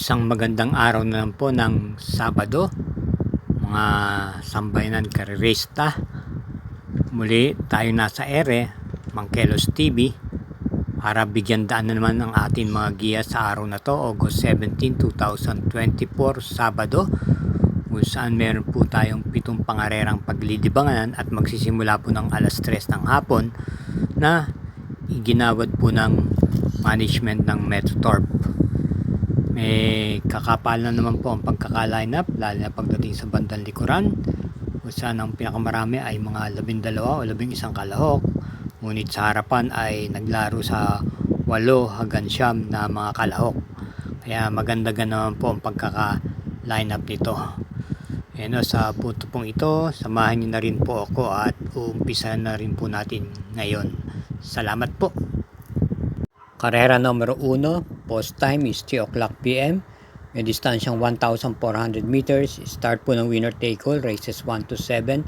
Isang magandang araw na lang po ng Sabado, mga sambayanan karerista. Muli tayo nasa ere, Mangkelos TV, para bigyan daan na naman ang ating mga giya sa araw na to, August 17, 2024, Sabado, kung saan meron po tayong 7 pangarerang paglidibangan at magsisimula po ng alas 3 ng hapon na iginawad po ng management ng Metrotorp. May kakapal na naman po ang pagkaka-line up, lalo na pagdating sa bandang likuran, kung saan ang pinakamarami ay mga 12 o 11 kalahok, ngunit sa harapan ay naglaro sa 8 hanggang 9 na mga kalahok. Kaya maganda naman po ang pagkaka-line up nito. Sa punto pong ito, samahan niyo na rin po ako at uumpisa na rin po natin ngayon. Salamat po. Karera numero 1, post time is 3 o'clock p.m. May distansyang 1,400 meters. Start po ng winner take all, races 1 to 7.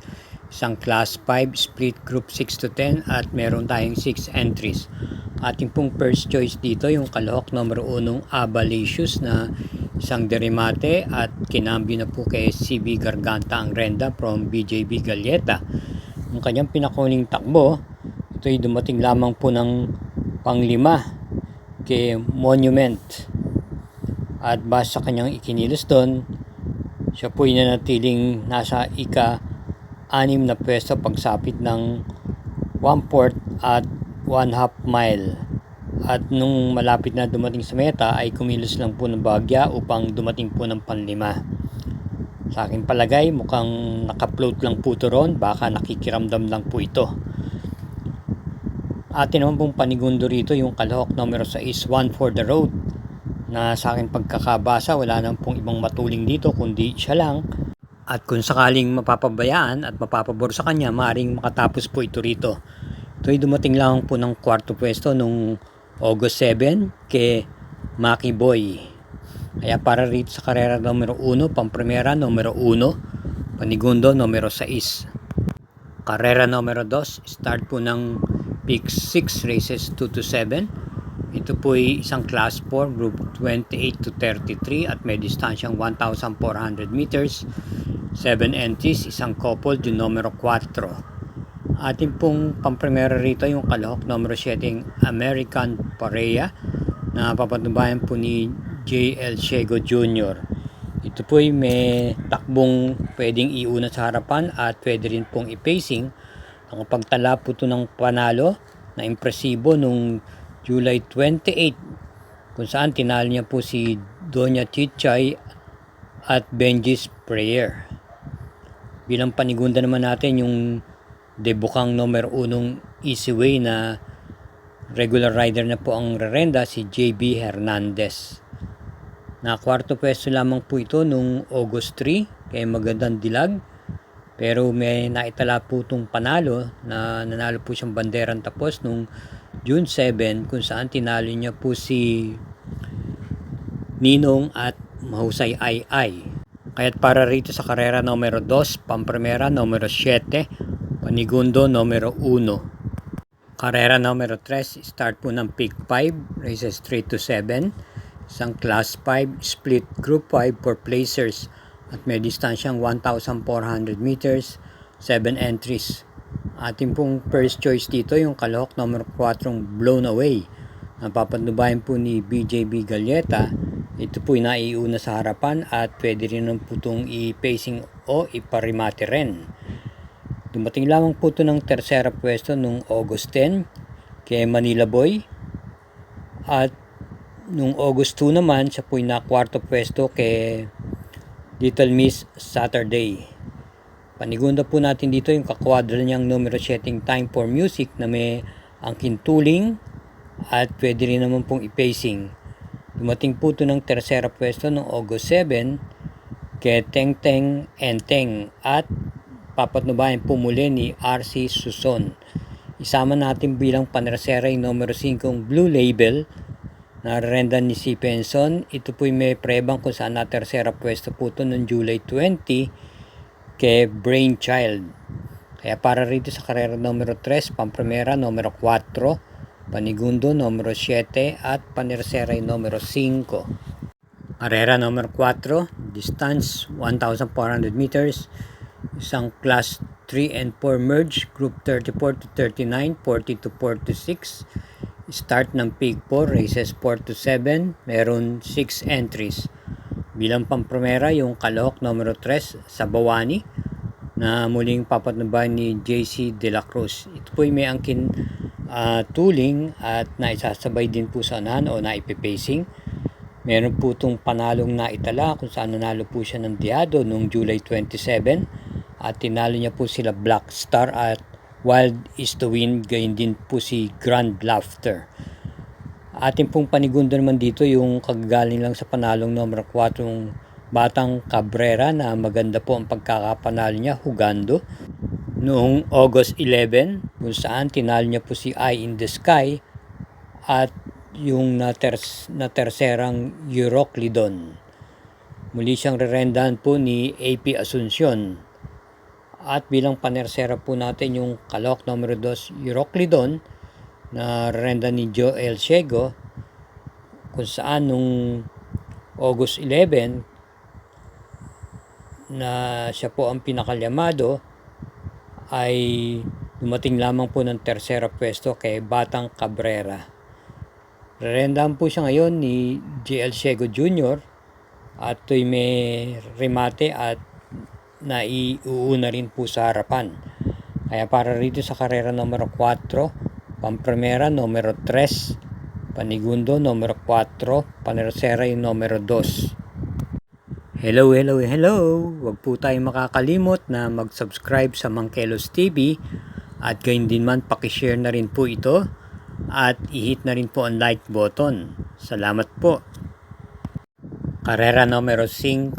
Isang class 5, split group 6 to 10 at meron tayong 6 entries. Ating pong first choice dito, yung kalahok numero 1, Abalicious na isang derimate at kinambyo na po kay CB Garganta ang renda from BJB Galleta. Ang kanyang pinakuling takbo, ito ay dumating lamang po ng pang-5 kay Monument, at base sa kanyang ikinilos doon, siya po ay nanatiling nasa ika-6 na pwesto pagsapit ng 1/4 at 1/2 mile, at nung malapit na dumating sa meta ay kumilos lang po ng bahagya upang dumating po ng pang-5. Sa aking palagay, mukhang nakaploat lang po ito ron, baka nakikiramdam lang po ito. Atin naman pong panigundo rito yung kalahok numero 6, One for the Road, na sa akin pagkakabasa wala naman pong ibang matuling dito kundi siya lang, at kung sakaling mapapabayaan at mapapabor sa kanya, maaaring makatapos po ito rito. Ito ay dumating lang po ng 4th pwesto nung August 7 kay Maki Boy. Kaya para rito sa karera numero 1, pampremera numero 1, panigundo numero 6. Karera numero 2, start po ng Pick 6, races 2 to 7. Ito po ay isang class 4, group 28 to 33 at may distansyang 1,400 meters. 7 entries, isang couple, yung numero 4. Ating pong pampremera rito yung kalahok numero 7, American Pareya, na papatubayan po ni J.L. Ciego Jr. Ito po ay may takbong pwedeng iuna sa harapan at pwede rin pong i-pacing. Ang pagtala po ito ng panalo na impresibo nung July 28, kung saan tinalo niya po si Doña Chichay at Benji's Prayer. Bilang panigunda naman natin yung debukang numero 1 Easy Way na regular rider na po ang rerenda, si JB Hernandez. Na 4th pwesto lamang po ito nung August 3 kay Magandang Dilag. Pero may naitala po itong panalo na nanalo po siyang banderang tapos nung June 7, kung saan tinalo niya po si Ninong at Mahusay Ay. Kaya't para rito sa karera numero 2, pampremera numero 7, panigundo numero 1. Karera numero 3, start po ng Pick 5, races 3 to 7. Isang class 5, split group 5 for placers at may distansyang 1,400 meters, 7 entries. Ating pong first choice dito yung kalahok numero 4, Blown Away, na papanubayan po ni BJB Galleta. Ito po ay naiuna sa harapan at pwede rin ng putong i-pacing o iparimate rin. Dumating lamang po ito ng tersera pwesto nung August 10 kay Manila Boy, at nung August 2 naman siya po ay na 4th pwesto kay Little Miss Saturday. Panigunda po natin dito yung kakwadra niyang numero 7, Time for Music, na may angkin tuling at pwede rin naman pong i-pacing. Dumating po ito ng tersera pwesto noong August 7 kay Teng Teng Enteng at papatnubayan po muli ni RC Suson. Isama natin bilang panersera yung numero 5, Blue Label, na renda ni si Penson. Ito po may prebang kung saan na tersera pwesto po ito noong July 20 kay Brainchild. Kaya para rito sa karera numero 3, pampremera numero 4, panigundo numero 7 at panersera numero 5. Karera number 4, distance 1,400 meters. Isang class 3 and 4 merge, group 34 to 39, 40 to 46. Start ng Pig 4, races 4 to 7, meron 6 entries. Bilang pampromera, yung Calooc numero 3 sa Bawani na muling papatnubayan ni JC De La Cruz. Ito po ay may angkin tuling at naisasabay din po sa unahan o naipipacing. Meron po itong panalong naitala kung saan nanalo po siya ng Diado noong July 27 at tinalo niya po sila Black Star at Wild is the Wind, gayon din po si Grand Laughter. Ating pong panigundo naman dito yung kagagaling lang sa panalong number 4 ng Batang Cabrera na maganda po ang pagkakapanalo niya, Hugando, noong August 11 kung saan tinalo niya po si Eye in the Sky at yung na terserang Euroclydon. Muli siyang rerendahan po ni AP Asuncion. At bilang panersera po natin yung Calooc numero 2 Euroclydon na renda ni Joel Ciego, kung saan nung August 11 na siya po ang pinakalyamado ay dumating lamang po ng tersera pwesto kay Batang Cabrera. Rerendahan po siya ngayon ni JL Ciego Jr. at ito'y may remate at naiuuna rin po sa harapan. Kaya para rito sa karera numero 4, pampremera numero 3, panigundo numero 4, panersera yung numero 2. Hello! Huwag po tayong makakalimot na mag-subscribe sa Mangkelos TV at gayon din man pakishare na rin po ito at i-hit na rin po ang like button. Salamat po! Karera numero 5,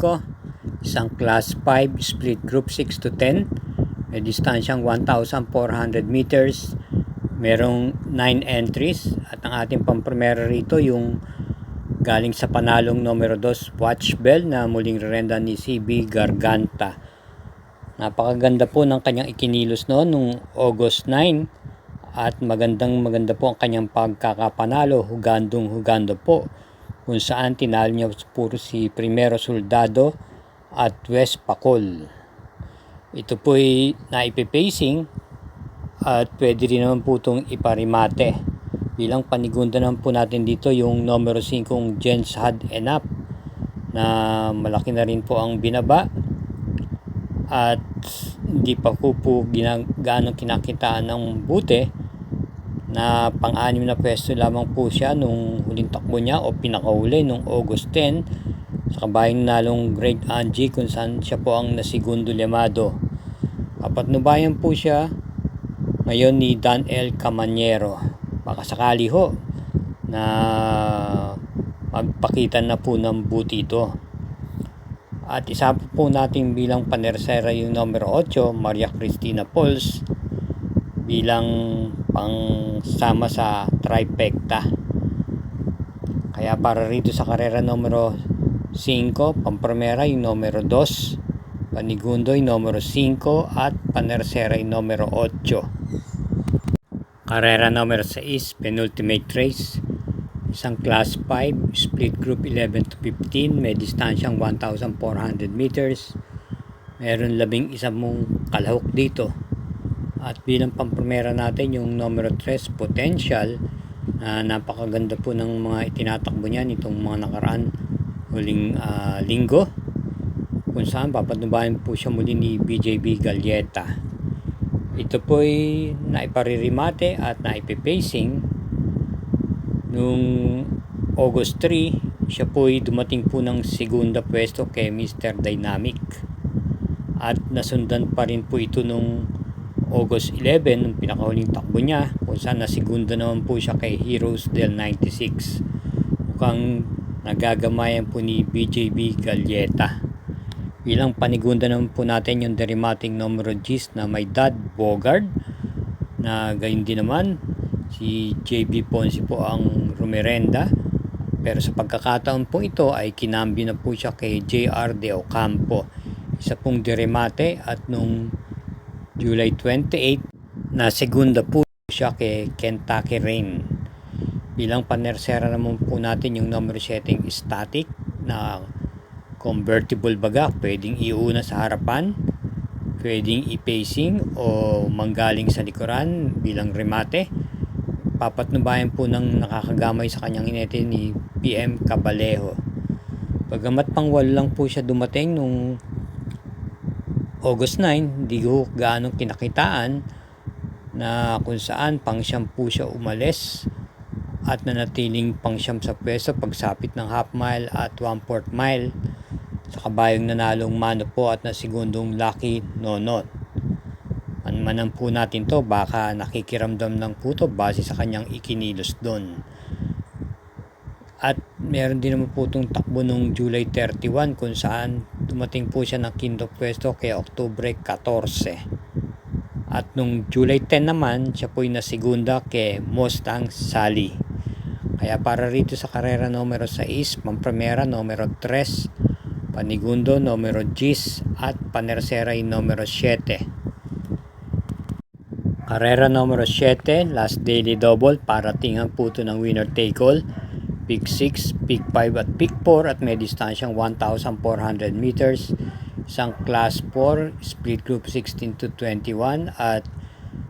isang class 5 split group 6 to 10, may distansyang 1,400 meters, merong 9 entries at ang ating pampremera rito yung galing sa panalong numero 2 Watch Bell na muling rerenda ni CB Garganta. Napakaganda po ng kanyang ikinilos noon nung August 9 at maganda po ang kanyang pagkakapanalo, hugando po, kung saan tinalo niya puro si Primero Soldado at West Pacol. Ito po ay naipipacing at pwede rin naman po itong iparimate. Bilang panigunda naman po natin dito yung numero 5 Jens Had Enough na malaki na rin po ang binaba at hindi pa po gaano kinakitaan ng buti na pang-anim na pwesto lamang po siya nung huling takbo niya o pinakahuli nung August 10 sa kabayang nalong Greg Angie kung saan siya po ang nasigundo lemado. Papatnubayan po siya ngayon ni Dan L. Camanero. Baka sakali ho na magpakita na po ng buti ito. At isa po natin bilang panersera yung numero 8, Maria Cristina Pauls, bilang pangsama sa trifecta. Kaya para rito sa karera numero 5, pampremera yung numero 2, panigundo yung numero 5 at panersera yung numero 8. Karera numero 6, penultimate race, isang class 5 split group 11 to 15, may distansyang 1,400 meters, meron 11 mong kalahok dito. At bilang pampremera natin yung numero 3 Potential, napakaganda po ng mga itinatakbo niya nitong mga nakaraan huling linggo, kung saan papatnubayan po siya muli ni BJB Galleta. Ito po ay naiparirimate at naipipacing nung August 3. Siya po ay dumating po ng segunda pwesto kay Mr. Dynamic at nasundan pa rin po ito nung August 11 nung pinakahuling takbo niya, kung saan nasigunda naman po siya kay Heroes del 96. Mukhang nagagamayan po ni BJB Galleta. Bilang panigunda naman po natin yung derimating numero G's na may Dad Bogard na gayon din naman si JB Ponce po ang rumerenda, pero sa pagkakataon po ito ay kinambyo na po siya kay JR De Ocampo, isa pong deremate, at nung July 28 na segunda po siya kay Kentucky Rain. Bilang panersera naman po natin yung numero 7 Static na convertible baga, pwedeng iuna sa harapan, pwedeng i-pacing o manggaling sa likuran bilang remate. Papatnubayan po ng nakakagamay sa kanyang inete ni PM Cabalejo. Bagamat pangwalo lang po siya dumating nung August 9, hindi ko gaano kinakitaan na kung saan pangsyam po siya umalis at nanatiling pangsyam sa pwesto pagsapit ng half mile at 1/4 mile sa kabayong nanalong Mano po at na segundong Lucky Nonot. Manmanan po natin to, baka nakikiramdam lang po to base sa kanyang ikinilos doon. At meron din naman po itong takbo nung July 31 kung saan dumating po siya ng quinto pwesto kay Oktubre 14. At nung July 10 naman, siya po'y nasigunda kay Mustang Sally. Kaya para rito sa karera numero 6, Pamprimera numero 3, Panigundo numero 10 at Panerseray numero 7. Karera numero 7, last daily double, paratingan po ito ng winner take all. Peak 6, Peak 5 at Peak 4 at may distansyang 1,400 meters. Isang class 4, split group 16 to 21 at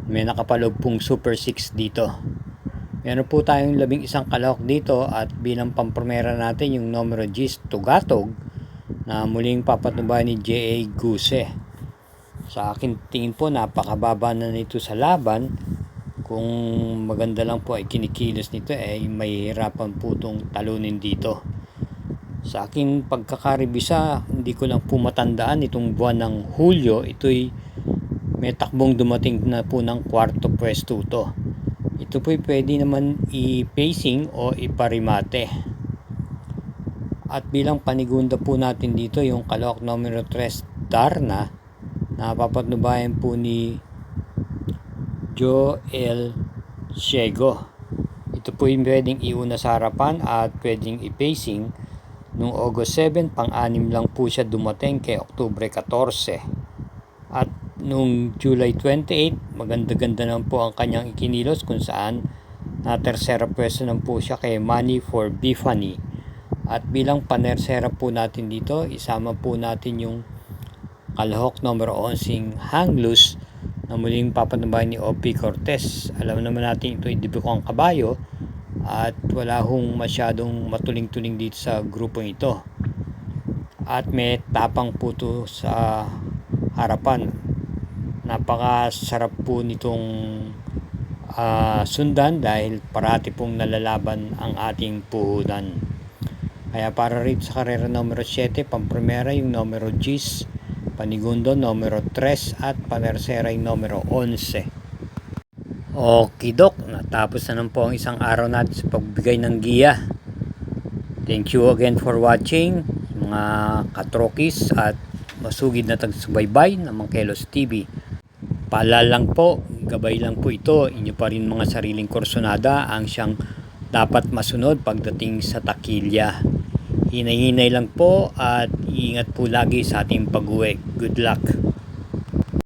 may nakapaloob pong super 6 dito. Meron po tayong 11 kalahok dito at bilang pampromera natin yung numero 10 Tugatog na muling papatnubayan ni J.A. Guse. Sa akin tingin po napakababa na nito sa laban. Kung maganda lang po ay kinikilos nito ay mahihirapan po itong talunin dito. Sa aking pagkakaribisa, hindi ko lang po matandaan itong buwan ng Hulyo, ito'y may takbong dumating na po ng kwarto pwesto to. Ito po'y pwede naman i-pacing o iparimate. At bilang panigunda po natin dito yung kalahok numero 3 Darna na papatnubayan po ni Joel Ciego. Ito po yung pwedeng iuna sa harapan at pwedeng i-pacing. Noong August 7, pang-anim lang po siya dumating kay Oktubre 14. At noong July 28, maganda-ganda naman po ang kanyang ikinilos kung saan na tersera pwesto naman po siya kay Money for Bifani. At bilang panersera po natin dito, isama po natin yung kalahok numero 11 Hang Loose na muling papatnubayan ni O.P. Cortez. Alam naman natin ito ay debutong kabayo at wala hong masyadong matuling-tuling dito sa grupong ito. At may tapang po ito sa harapan. Napakasarap po nitong sundan dahil parati pong nalalaban ang ating puhunan. Kaya para rito sa karera numero 7, Pamprimera yung numero 10, Panigundo numero 3 at Panerseray numero 11. Okidok, natapos na po ang isang araw natin sa pagbigay ng giya. Thank you again for watching mga katrokis at masugid na tagsubaybay ng Mangkelos TV. Paalala lang po, gabay lang po ito, inyo pa rin mga sariling kursonada ang siyang dapat masunod pagdating sa takilya. Hinay-hinay lang po at iingat po lagi sa ating pag-uwi. Good luck!